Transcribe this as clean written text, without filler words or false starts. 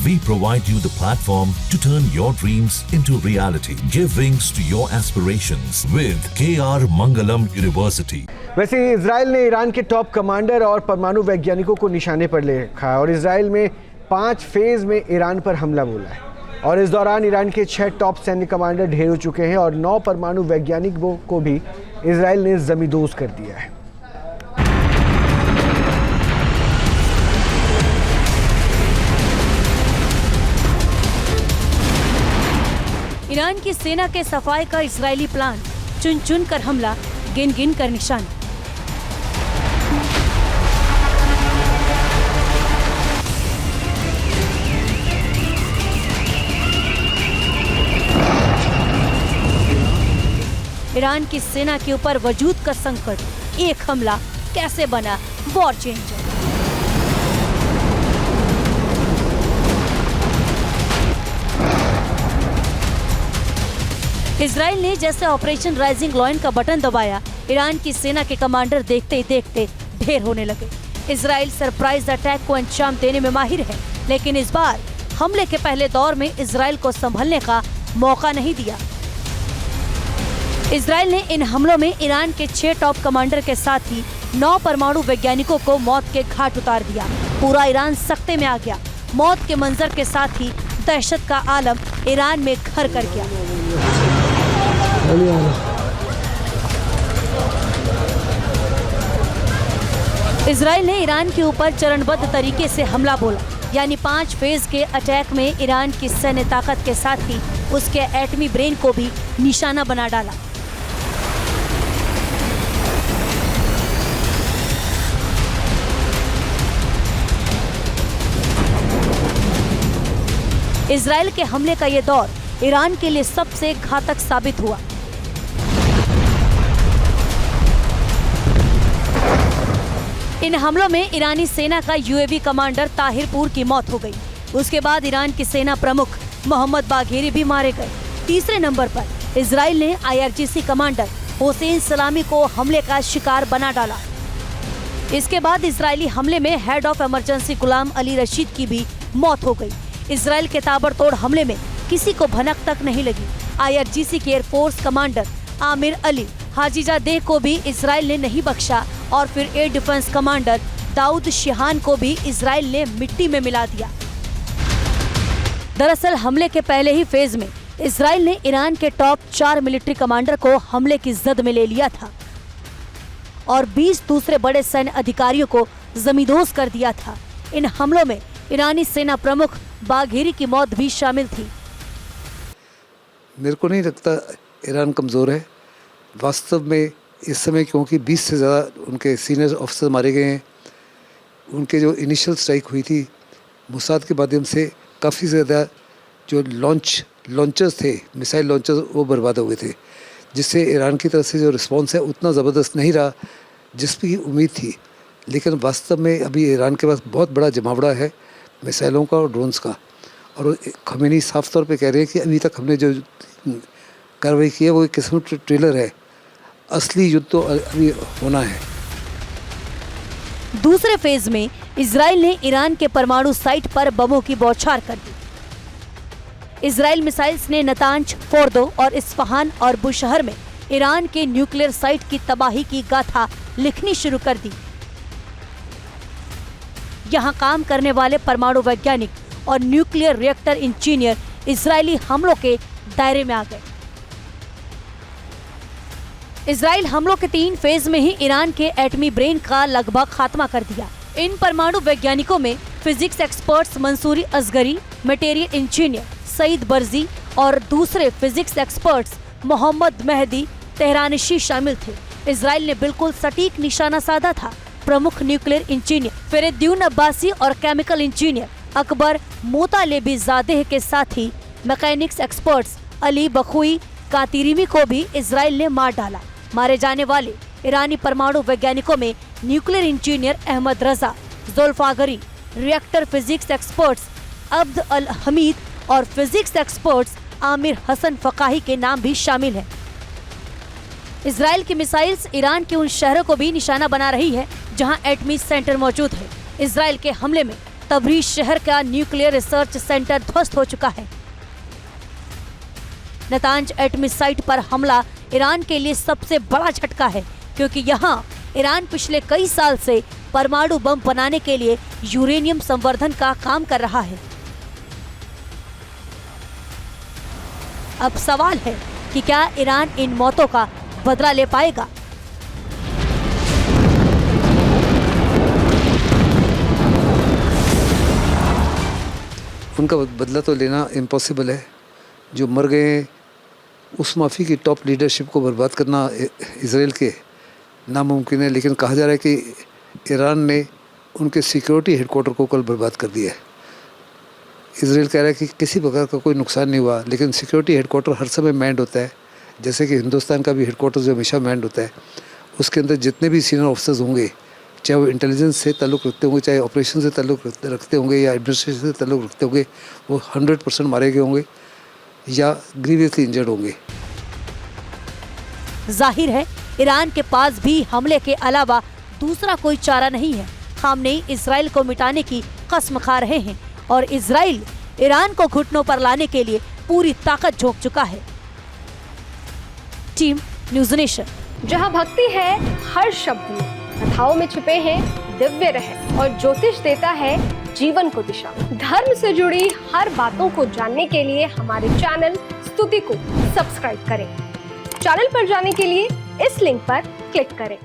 We provide you the platform to turn your dreams into reality. Give wings to your aspirations with KR Mangalam University. वैसे Israel ने Iran के top commander और परमाणु वैज्ञानिकों को निशाने पर ले रखा है और इजराइल में 5 फेज में ईरान पर हमला बोला है और इस दौरान ईरान के 6 टॉप सैन्य कमांडर ढेर हो चुके हैं और 9 परमाणु वैज्ञानिकों को भी इजराइल ने जमींदोज कर दिया है। ईरान की सेना के सफाई का इजरायली प्लान, चुन चुन कर हमला, गिन गिन कर निशान। ईरान की सेना के ऊपर वजूद का संकट, एक हमला कैसे बना वॉर चेंजर। इजराइल ने जैसे ऑपरेशन राइजिंग लॉयन का बटन दबाया, ईरान की सेना के कमांडर देखते ही देखते ढेर होने लगे। इजराइल सरप्राइज अटैक को अंजाम देने में माहिर है, लेकिन इस बार हमले के पहले दौर में इजराइल को संभलने का मौका नहीं दिया। इजराइल ने इन हमलों में ईरान के 6 टॉप कमांडर के साथ ही 9 परमाणु वैज्ञानिकों को मौत के घाट उतार दिया। पूरा ईरान सख्ते में आ गया। मौत के मंजर के साथ ही दहशत का आलम ईरान में घर कर गया। इजराइल ने ईरान के ऊपर चरणबद्ध तरीके से हमला बोला, यानी 5 फेज के अटैक में ईरान की सैन्य ताकत के साथ ही उसके एटमी ब्रेन को भी निशाना बना डाला। इजराइल के हमले का ये दौर ईरान के लिए सबसे घातक साबित हुआ। इन हमलों में ईरानी सेना का यूएवी कमांडर ताहिरपुर की मौत हो गई। उसके बाद ईरान की सेना प्रमुख मोहम्मद बाघेरी भी मारे गए। तीसरे नंबर पर इजराइल ने IRGC कमांडर हुसैन सलामी को हमले का शिकार बना डाला। इसके बाद इजरायली हमले में head of emergency Ghulam Ali Rashid की भी मौत हो गई। इजराइल के ताबड़तोड़ हमले में किसी को भनक तक नहीं लगी। IRGC के air force commander Amir Ali Hajizadeh को भी इजराइल ने नहीं बख्शा और फिर air defence commander Dawood Shihan को भी इजराइल ने मिट्टी में मिला दिया। दरअसल हमले के पहले ही फेज में इजराइल ने ईरान के टॉप 4 मिलिट्री कमांडर को हमले की जद में ले लिया था और 20 दूसरे बड़े सैन्य अधिकारियों को जमींदोज कर दिया था। इन हमलों में ईरानी सेना प्रमुख बाघेरी की मौत भी शामिल थी। मेरे को नहीं लगता ईरान कमज़ोर है वास्तव में इस समय, क्योंकि 20 से ज़्यादा उनके सीनियर ऑफिसर मारे गए हैं। उनके जो इनिशियल स्ट्राइक हुई थी मोसाद के माध्यम से, काफ़ी ज़्यादा जो लॉन्चर्स थे, मिसाइल लॉन्चर्स, वो बर्बाद हो गए थे, जिससे ईरान की तरफ से जो रिस्पॉन्स है उतना ज़बरदस्त नहीं रहा जिस पर उम्मीद थी। लेकिन वास्तव में अभी ईरान के पास बहुत बड़ा जमावड़ा है मिसाइलों का और ड्रोन्स का, और खमेनी साफ तौर पे कह रहे हैं कि अभी तक हमने जो कार्रवाई की है वो एक किस्म का ट्रेलर है, असली युद्ध तो अभी होना है। दूसरे फेज में इजराइल ने ईरान के परमाणु साइट पर बमों की बौछार कर दी। इजराइल मिसाइल्स ने नतांज, फोर्दो और इस्फहान और बुशहर में ईरान के न्यूक्लियर साइट की तबाही की गाथा लिखनी शुरू कर दी। यहाँ काम करने वाले परमाणु वैज्ञानिक और न्यूक्लियर रिएक्टर इंजीनियर इजरायली हमलों के दायरे में आ गए। इजराइल हमलों के 3 फेज में ही ईरान के एटमी ब्रेन का लगभग खात्मा कर दिया। इन परमाणु वैज्ञानिकों में physics experts Mansouri Asgari, material engineer Saeed Borji और दूसरे physics experts Mohammad Mehdi Tehranchi शामिल थे। इजराइल ने बिल्कुल सटीक निशाना साधा था। प्रमुख न्यूक्लियर इंजीनियर फरीदुद्दीन अब्बासी और केमिकल इंजीनियर अकबर मोतालेबीजादेह के साथ ही मैकेनिक्स एक्सपर्ट्स अली बखुई कातिरीमी को भी इजराइल ने मार डाला। मारे जाने वाले ईरानी परमाणु वैज्ञानिकों में न्यूक्लियर इंजीनियर अहमद रजा जुल्फागरी, रिएक्टर फिजिक्स एक्सपर्ट्स अब्द अल हमीद और फिजिक्स एक्सपर्ट्स आमिर हसन फकाही के नाम भी शामिल हैं। इजराइल की मिसाइल्स ईरान के उन शहरों को भी निशाना बना रही है जहां एटमी सेंटर मौजूद है। इजराइल के हमले में तबरीज शहर का न्यूक्लियर रिसर्च सेंटर ध्वस्त हो चुका है। नतांज एटमी साइट पर हमला ईरान के लिए सबसे बड़ा झटका है, क्योंकि यहाँ ईरान पिछले कई साल से परमाणु बम बनाने के लिए यूरेनियम संवर्धन का काम कर रहा है। अब सवाल है कि क्या ईरान इन मौतों का बदला ले पाएगा? उनका बदला तो लेना इम्पॉसिबल है। जो मर गए हैं उस माफ़ी की टॉप लीडरशिप को बर्बाद करना इजराइल के नामुमकिन है, लेकिन कहा जा रहा है कि ईरान ने उनके सिक्योरिटी हेडक्वार्टर को कल बर्बाद कर दिया है। इजराइल कह रहा है कि किसी प्रकार का कोई नुकसान नहीं हुआ, लेकिन सिक्योरिटी हेडक्वार्टर हर समय मैंड होता है, जैसे कि हिंदुस्तान का भी हेडक्वार्टर जो हमेशा मैंड होता है। उसके अंदर जितने भी सीनियर ऑफिसर्स होंगे, चाहे वो इंटेलिजेंस से ताल्लुक़ रखते होंगे, चाहे ऑपरेशन से ताल्लुक़ रखते होंगे या एडमिनिस्ट्रेशन से ताल्लुक़ रखते होंगे, वो 100% मारे गए होंगे या ग्रीवियसली इंजर्ड होंगे। जाहिर है ईरान के पास भी हमले के अलावा दूसरा कोई चारा नहीं है। खामनेई इजराइल को मिटाने की कसम खा रहे हैं और इजराइल ईरान को घुटनों पर लाने के लिए पूरी ताकत झोंक चुका है। Team news nation. जहां भक्ति है हर शब्द में, कथाओं में छुपे हैं दिव्य रहस्य और ज्योतिष देता है जीवन को दिशा। धर्म से जुड़ी हर बातों को जानने के लिए हमारे चैनल स्तुति को सब्सक्राइब करें। चैनल पर जाने के लिए इस लिंक पर क्लिक करें।